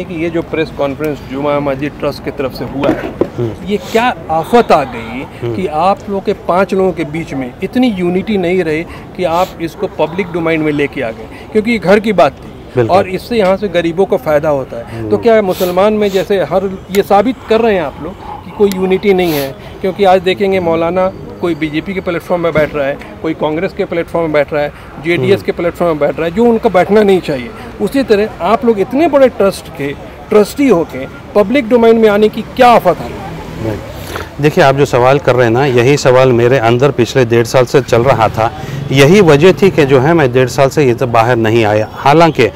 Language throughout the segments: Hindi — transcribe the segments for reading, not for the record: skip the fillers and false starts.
कि ये जो प्रेस कॉन्फ्रेंस जुमा मस्जिद ट्रस्ट की तरफ से हुआ है, ये क्या आफत आ गई कि आप लोगों के 5 लोगों के बीच में इतनी यूनिटी नहीं रही कि आप इसको पब्लिक डोमेन में लेके आ गए, क्योंकि ये घर की बात थी और इससे यहाँ से गरीबों को फ़ायदा होता है। तो क्या मुसलमान में जैसे हर ये साबित कर रहे हैं आप लोग कि कोई यूनिटी नहीं है, क्योंकि आज देखेंगे मौलाना कोई बीजेपी के प्लेटफॉर्म में बैठ रहा है, कोई कांग्रेस के प्लेटफॉर्म में बैठ रहा है, जेडीएस के प्लेटफॉर्म में बैठ रहा है, जो उनका बैठना नहीं चाहिए। उसी तरह आप लोग इतने बड़े ट्रस्ट के ट्रस्टी होके पब्लिक डोमेन में आने की क्या आफत है? देखिए, आप जो सवाल कर रहे हैं ना, यही सवाल मेरे अंदर पिछले 1.5 साल से चल रहा था। यही वजह थी कि जो है मैं 1.5 साल से ये तो बाहर नहीं आया। हालांकि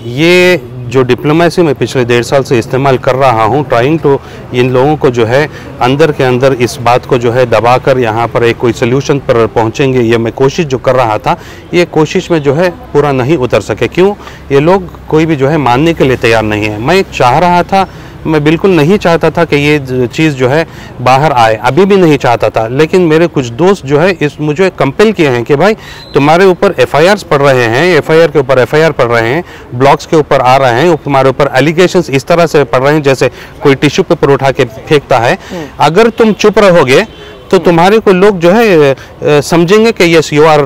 ये जो डिप्लोमेसी में पिछले 1.5 साल से इस्तेमाल कर रहा हूँ, ट्राइंग टू इन लोगों को जो है अंदर के अंदर इस बात को जो है दबाकर यहाँ पर एक कोई सोल्यूशन पर पहुँचेंगे, ये मैं कोशिश जो कर रहा था, ये कोशिश में जो है पूरा नहीं उतर सके। क्यों? ये लोग कोई भी जो है मानने के लिए तैयार नहीं है। मैं चाह रहा था, मैं बिल्कुल नहीं चाहता था कि ये चीज़ जो है बाहर आए, अभी भी नहीं चाहता था, लेकिन मेरे कुछ दोस्त जो है इस मुझे कंपेल किए हैं कि भाई तुम्हारे ऊपर एफआईआर्स पड़ रहे हैं, एफआईआर के ऊपर एफआईआर पड़ रहे हैं, ब्लॉग्स के ऊपर आ रहे हैं, तुम्हारे ऊपर एलिगेशंस इस तरह से पड़ रहे हैं जैसे कोई टिश्यू पेपर उठा के फेंकता है। अगर तुम चुप रहोगे तो तुम्हारे को लोग जो है समझेंगे कि यस यू आर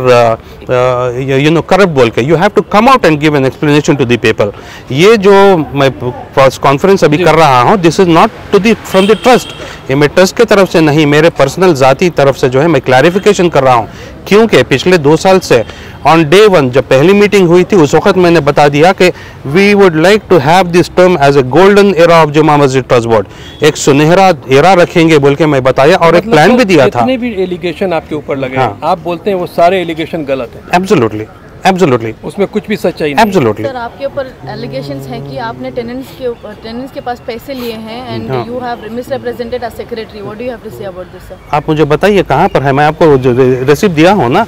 करप्ट बोल के। You have to come out and give an explanation to the people. ये जो मैं कॉन्फ्रेंस अभी कर रहा हूँ, this is not to the from the trust, ये मैं ट्रस्ट की तरफ से नहीं, मेरे पर्सनल ज़ाती तरफ से जो है मैं क्लैरिफिकेशन कर रहा हूँ। क्योंकि पिछले 2 साल से ऑन डे 1 जब पहली मीटिंग हुई थी, उस वक्त मैंने बता दिया कि we would like to have this term as a golden era of Juma Masjid trust board, एक सुनहरा एरा रखेंगे बोल के मैं बताया और एक प्लान भी दिया था। जितने भी एलिगेशन आपके ऊपर लगे, हाँ। आप बोलते हैं वो सारे एलिगेशन गलत है। एब्सोल्युटली, एब्सोल्युटली, उसमें कुछ भी सच्चाई नहीं। एब्सोल्युटली सर, आपके ऊपर एलिगेशंस हैं कि आपने टेनेंट्स के पास पैसे लिए हैं and you have misrepresented as secretary. What do you have to say about this sir? आप मुझे बताइए कहाँ पर है, मैं आपको जो रिसीप्ट दिया हूँ ना,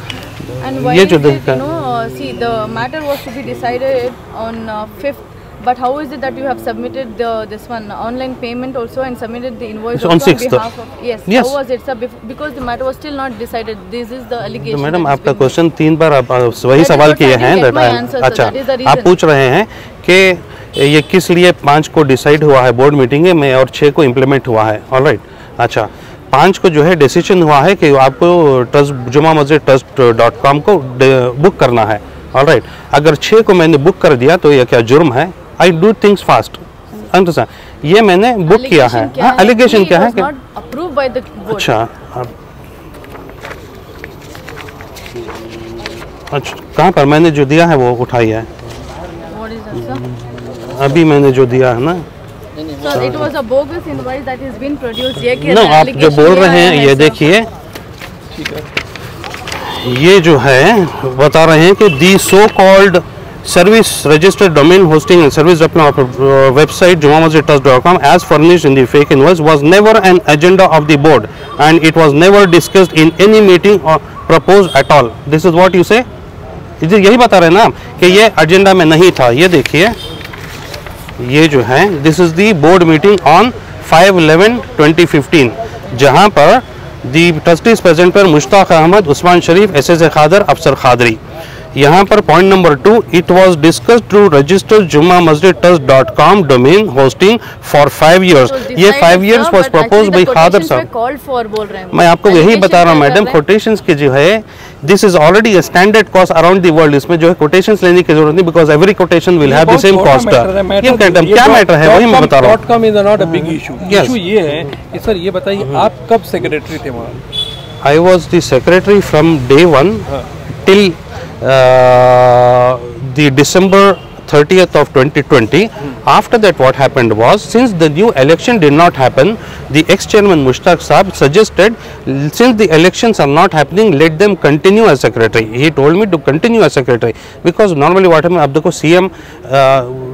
ये जो see the matter was to be decided on 5th, but how is it that you have submitted this one online payment also and submitted the invoice on 6th? Behalf of, yes. How was it sir? Because the matter was still not decided. This is the allegation. तो मैडम आपका क्वेश्चन 3 बार आप वही सवाल किए हैं। अच्छा, आप पूछ रहे हैं कि ये किस लिए 5 को डिसाइड हुआ है बोर्ड मीटिंग में और 6 को इम्प्लीमेंट हुआ है। ऑलराइट, अच्छा 5 को जो है डिसीजन हुआ है कि आपको ट्रस्ट जुमा मस्जिद trust.com को बुक करना है। ऑलराइट, अगर 6 को मैंने बुक कर दिया तो ये क्या जुर्म है? I do things fast, understand? ये मैंने बुक किया है। हाँ, एलिगेशन क्या है? अच्छा, अच्छा कहाँ पर मैंने जो दिया है वो उठाई है? अभी मैंने जो दिया है ना, Sir, it was a bogus invoice that has been produced. No, आप जो बोल रहे हैं ये देखिए, ये जो है बता रहे हैं कि the so called service registered domain hosting and service website jumammasjidtrust.com as furnished in the fake invoice was never an agenda of the board and it was never discussed in any meeting or proposed at all. This is what you say? यही बता रहे हैं ना कि ये एजेंडा में नहीं था। ये देखिए, ये जो है this is the board meeting on 5/11/2015 जहां पर दी ट्रस्टीज प्रेजेंट पर मुश्ताक अहमद, उस्मान शरीफ, एसएस खादर, अफसर खादरी। यहाँ पर point number 2, it was discussed to register Juma Masjid trust.com domain hosting for 5 years। ये 5 years वाज प्रपोज बाय खादर साहब। मैं आपको यही बता रहा हूँ मैडम, कोटेशंस की जो है this is already a standard cost around the world. इसमें जो है कोटेशंस लेने की जरूरत नहीं, because every quotation will have the same cost. ये क्या मैटर है वही मैं बता रहा हूँ। .com is not a big issue. Issue ये है कि सर ये बताइए आप कब सेक्रेटरी थे वहाँ? I was the secretary from day 1 till the December 30th of 2020. After that what happened was, since the new election did not happen, the ex-chairman Mushtaq Saab suggested, since the elections are not happening, let them continue as secretary. He told me to continue as secretary because normally what happens, अब देखो CM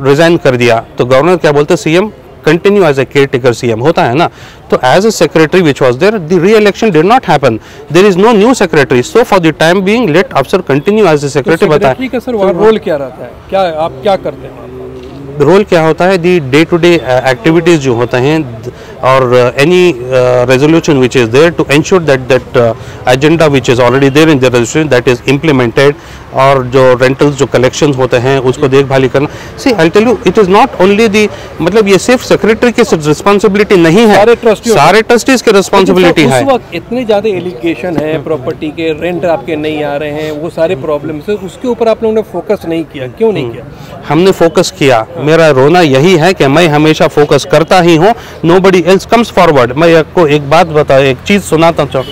resign कर दिया तो गवर्नर क्या बोलते हैं, CM continue as a caretaker CM होता है ना। तो as a secretary which was there, the re-election did not happen. There is no new secretary. So for the time being, let अफसर continue as a secretary। बताएं secretary का सर वहाँ रोल क्या रहता है, क्या आप क्या करते हैं? रोल क्या होता है? The day to day activities जो होते हैं, or any resolution which is there to ensure that agenda which is already there in the resolution that is implemented, और जो रेंटल्स जो कलेक्शंस होते हैं उसको देखभाली करना. See I tell you it is not only the, मतलब ये सिर्फ सेक्रेटरी की रिस्पांसिबिलिटी नहीं है, सारे ट्रस्टीज की रिस्पांसिबिलिटी है. उस वक्त इतने ज्यादा एलिगेशन है प्रॉपर्टी के, रेंट आपके नहीं आ रहे हैं, वो सारे प्रॉब्लम्स है, उसके ऊपर आप लोगों ने फोकस नहीं किया, क्यों नहीं किया? हमने फोकस किया. मेरा रोना यही है कि मैं हमेशा फोकस करता ही हूँ, नोबडी एल्स कम्स फॉरवर्ड. मैं आपको एक बात बताऊं, एक चीज सुनाता हूँ.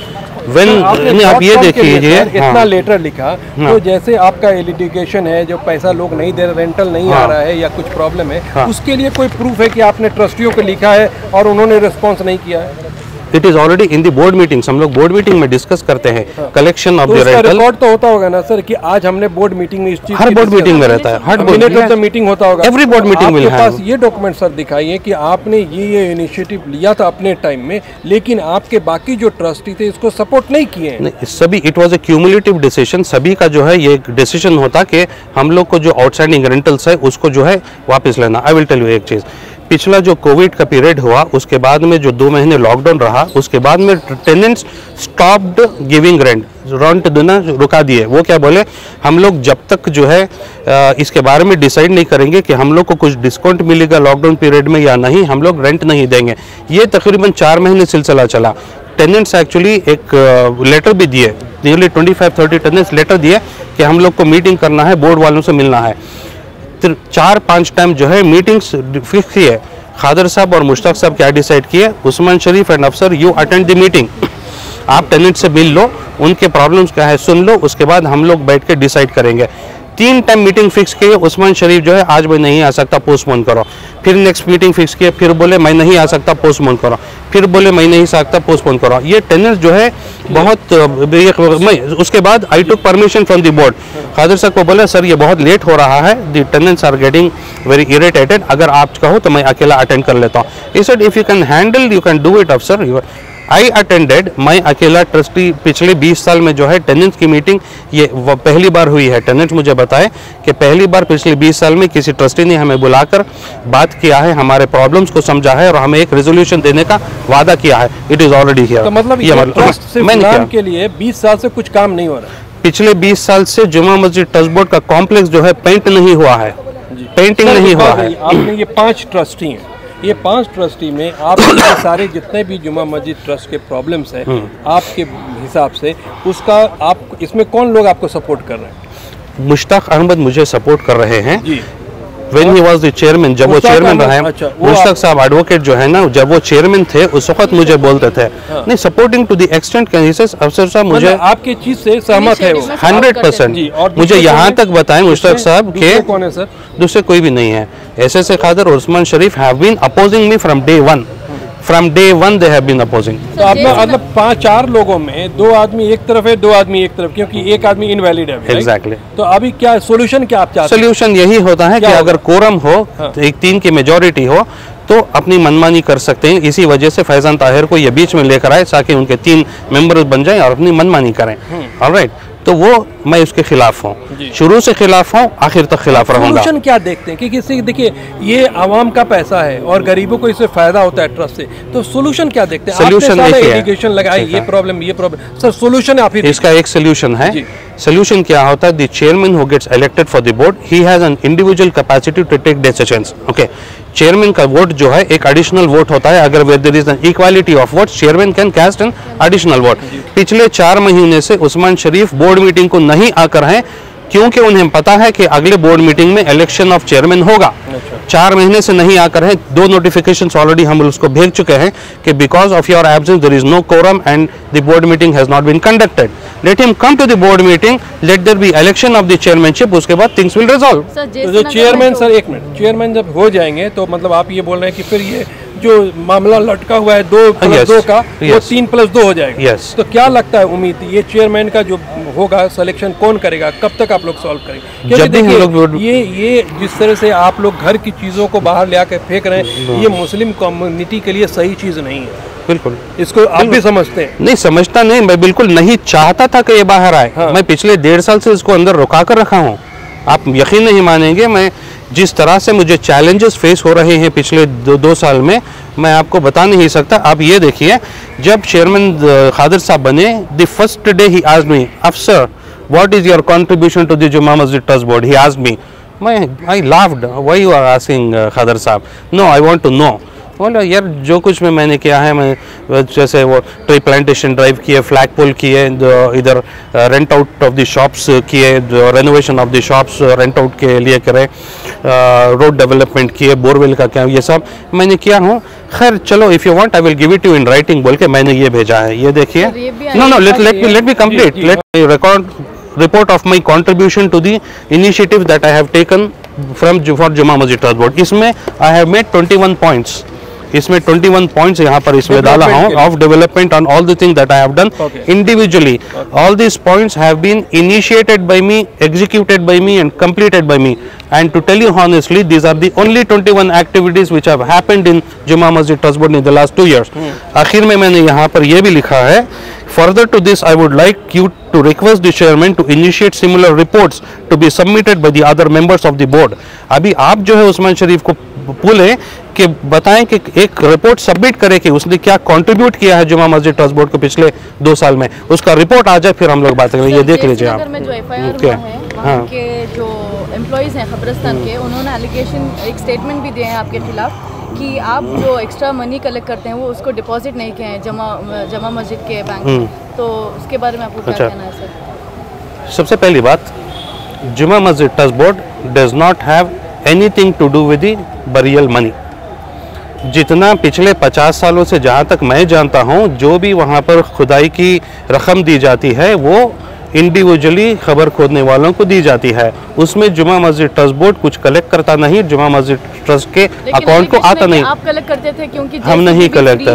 आप ये देखिए, इतना लेटर लिखा तो जैसे आपका एलिगेशन है, जो पैसा लोग नहीं दे रहे, रेंटल नहीं आ रहा है या कुछ प्रॉब्लम है, उसके लिए कोई प्रूफ है कि आपने ट्रस्टियों को लिखा है और उन्होंने रिस्पॉन्स नहीं किया है? It is already in the board meetings. हम लोग बोर्ड मीटिंग में डिस्कस करते हैं collection of the rental. Record तो होता होगा ना सर कि आज हमने बोर्ड मीटिंग में इस चीज, हर बोर्ड मीटिंग में रहता है, हर मिनट ऑफ द मीटिंग होता होगा, एवरी बोर्ड मीटिंग में. आपके पास ये डॉक्यूमेंट सर दिखाइए कि आपने ये इनिशिएटिव लिया था अपने टाइम में, लेकिन आपके बाकी जो ट्रस्टी थे इसको सपोर्ट नहीं किए हैं. सभी, it was a cumulative decision. सभी का जो है ये एक डिसीजन होता कि हम लोग को जो आउटस्टैंडिंग रेंटल्स है उसको जो है वापस लेना. आई विल टेल यू एक चीज, पिछला जो कोविड का पीरियड हुआ उसके बाद में जो 2 महीने लॉकडाउन रहा, उसके बाद में टेनेंट्स स्टॉप्ड गिविंग रेंट देना रुका दिए. वो क्या बोले, हम लोग जब तक जो है इसके बारे में डिसाइड नहीं करेंगे कि हम लोग को कुछ डिस्काउंट मिलेगा लॉकडाउन पीरियड में या नहीं, हम लोग रेंट नहीं देंगे. ये तकरीबन 4 महीने सिलसिला चला. टेनेंट्स एक्चुअली एक लेटर भी दिए, नियरली 25-30 टेनेंट्स लेटर दिए कि हम लोग को मीटिंग करना है, बोर्ड वालों से मिलना है. 4-5 टाइम जो है मीटिंग्स फिक्स किए. खादर साहब और मुश्ताक साहब क्या डिसाइड किए, उस्मान शरीफ एंड अफसर यू अटेंड द मीटिंग, आप टेनेंट से मिल लो, उनके प्रॉब्लम्स क्या है सुन लो, उसके बाद हम लोग बैठ के डिसाइड करेंगे. 3 टाइम मीटिंग फिक्स किए. उस्मान शरीफ जो है आज मैं नहीं आ सकता, पोस्टपोन करो. फिर नेक्स्ट मीटिंग फिक्स किए, फिर बोले मैं नहीं आ सकता, पोस्टपोन करो. फिर बोले मैं नहीं आ सकता, पोस्टपोन करो. ये टेनेंट्स जो है बहुत, मैं उसके बाद आई टुक परमिशन फ्रॉम द बोर्ड. खादर साहब को बोला सर ये बहुत लेट हो रहा है, the tenants are getting very irritated, अगर आप कहो तो मैं अकेला अटेंड कर लेता हूँ. He said if you can handle you can do it Afsar. I attended, मैं अकेला ट्रस्टी. पिछले 20 साल में जो है टेनेंट्स की मीटिंग ये पहली बार हुई है. टेनेंट्स मुझे बताए कि पहली बार पिछले 20 साल में किसी ट्रस्टी ने हमें बुलाकर बात किया है, हमारे प्रॉब्लम्स को समझा है और हमें एक रेजोल्यूशन देने का वादा किया है. It is already here. तो मतलब ये ट्रस्ट से फिलहाल के लिए 20 साल से कुछ काम नहीं हो रहा है. पिछले 20 साल से जुमा मस्जिद ट्रस्ट बोर्ड का कॉम्प्लेक्स जो है पेंट नहीं हुआ है, पेंटिंग नहीं हुआ है. आपने ये 5 ट्रस्टी हैं, ये 5 ट्रस्टी में आप सारे जितने भी जुमा मस्जिद ट्रस्ट के प्रॉब्लम्स हैं आपके हिसाब से, उसका आप इसमें कौन लोग आपको सपोर्ट कर रहे हैं? मुश्ताक अहमद मुझे सपोर्ट कर रहे हैं. When he was the chairman, जब वो चेयरमैन रहे, मुश्ताक साहब एडवोकेट जो है ना, जब वो चेयरमैन थे उस वक्त मुझे बोलते थे नहीं सपोर्टिंग टू द एक्सटेंट अफसर साहब मुझे आपकी चीज से सहमत है वो 100%. मुझे यहाँ तक बताएं मुश्ताक साहब के कौन है सर? दूसरे कोई भी नहीं है. एस खादर और Usman Sharif have been opposing me from day 1. From day one they have been opposing. तो आप मतलब 5-4 लोगों में 2 आदमी एक तरफ है, 2 आदमी एक तरफ, क्योंकि एक आदमी इनवैलिड है. Exactly. तो अभी क्या सोल्यूशन क्या आप चाहते हैं? सोल्यूशन यही होता है कि अगर कोरम हो, एक 3 की मेजोरिटी हो, तो अपनी मनमानी कर सकते हैं. इसी वजह से फैजान ताहिर को ये बीच में लेकर आए ताकि उनके 3 मेंबर्स बन जाएं और अपनी मनमानी करें. ऑलराइट, तो वो मैं उसके खिलाफ हूँ, शुरू से खिलाफ हूँ, आखिर तक खिलाफ रहूंगा. सोल्यूशन क्या देखते हैं कि किसी, देखिए ये आवाम का पैसा है और गरीबों को इससे फायदा होता है ट्रस्ट से, तो सोल्यूशन क्या देखते हैं? सोल्यूशन एलिगेशन लगाए, ये प्रॉब्लम सर, सोल्यूशन आप ही. इसका एक सोल्यूशन है. सोल्यूशन क्या होता है? The chairman who gets elected for the board, he has an individual capacity to take decisions. Okay, chairman का वोट जो है एक एडिशनल वोट होता है. अगर there is an equality of votes, chairman can cast an additional vote. पिछले 4 महीने से उस्मान शरीफ बोर्ड मीटिंग को नहीं आकर हैं, क्योंकि उन्हें पता है कि अगले बोर्ड मीटिंग में इलेक्शन ऑफ चेयरमैन होगा. 4 महीने से नहीं आकर है. 2 नोटिफिकेशंस ऑलरेडी हम उसको भेज चुके हैं कि because of your absence there is no quorum and the board meeting has not been conducted. Let him come to the board meeting, let there be election of the chairmanship, उसके बाद थिंग्स विल रिजॉल्व. जो चेयरमैन सर, एक मिनट, चेयरमैन जब हो जाएंगे तो मतलब आप ये बोल रहे हैं कि फिर ये जो मामला लटका हुआ है 2+2 का, वो 3+2 हो जाएगा. तो क्या लगता है, उम्मीद ये चेयरमैन का जो होगा सिलेक्शन कौन करेगा, कब तक आप लोग सॉल्व करेंगे? क्योंकि देखिए ये जिस तरह से आप लोग घर की चीज़ों को बाहर ले आकर फेंक रहे हैं, ये मुस्लिम कम्युनिटी के लिए सही चीज़ नहीं है. बिल्कुल, इसको आप भी समझते हैं? नहीं समझता नहीं, मैं बिल्कुल नहीं चाहता था कि ये बाहर आए. मैं पिछले 1.5 साल से इसको अंदर रुका कर रखा हूँ. आप यकीन नहीं मानेंगे, मैं जिस तरह से मुझे चैलेंजेस फेस हो रहे हैं पिछले दो साल में, मैं आपको बता नहीं सकता। आप ये देखिए, जब चेयरमैन खादर साहब बने, the first day he asked me, Afsar what is your contribution to the Jumma Masjid trust board, he asked me. I laughed, why you are asking Khadar sahab, no I want to know. बोला यार जो कुछ मैंने किया है, मैं जैसे वो ट्री प्लांटेशन ड्राइव किए, फ्लैग पोल किए, इधर rent out of the shops किए, renovation of the shops rent out के लिए करे, रोड डेवलपमेंट किए, बोरवेल का क्या, ये सब मैंने किया हूँ। खैर चलो, if you want I will give it you in writing बोल के मैंने ये भेजा है। ये देखिए, no let me complete, let me record report of my contribution to the initiative that I have taken from for Jumaa Masjid Trust Board। इसमें I have made 21 points, इसमें 21 points यहाँ पर इसमें डाला हूँ of development on all the things that I have done individually। All these points have been initiated by me, executed by me and completed by me। And to tell you honestly, these are the only 21 activities which have happened in Jumaa Masjid Trust Board in the last 2 years। आखिर में मैंने यहाँ पर ये भी लिखा है, further to this I would like you to request the chairman to initiate similar reports to be submitted by the other members of the board। अभी आप जो है उस्मान शरीफ को बोले कि बताएं कि एक रिपोर्ट सबमिट करे कि उसने क्या कंट्रीब्यूट किया है जुमा मस्जिद ट्रस्ट बोर्ड को पिछले 2 साल में, उसका रिपोर्ट आ जाए, फिर हम लोग बात करेंगे। ये देख लीजिए आप। हाँ, के जो एम्प्लॉइज़ हैं खबरस्तान के, उन्होंने एलिगेशन, एक स्टेटमेंट भी दिए हैं आपके खिलाफ कि आप जो एक्स्ट्रा मनी कलेक्ट करते हैं वो उसको डिपॉजिट नहीं किए हैं जमा मस्जिद के बैंक में। तो उसके बारे में आपको क्या कहना है सर? सबसे पहली बात, Juma Masjid trust board does not have anything to do with the burial money. जितना पिछले 50 सालों से जहाँ तक मैं जानता हूँ, जो भी वहाँ पर खुदाई की रकम दी जाती है वो इंडिविजुअली खबर खोदने वालों को दी जाती है। उसमें जुमा मस्जिद ट्रस्ट बोर्ड कुछ कलेक्ट करता नहीं, जुमा मस्जिद ट्रस्ट के अकाउंट को आता नहीं। आप कलेक्ट करते थे? क्योंकि हम नहीं कलेक्ट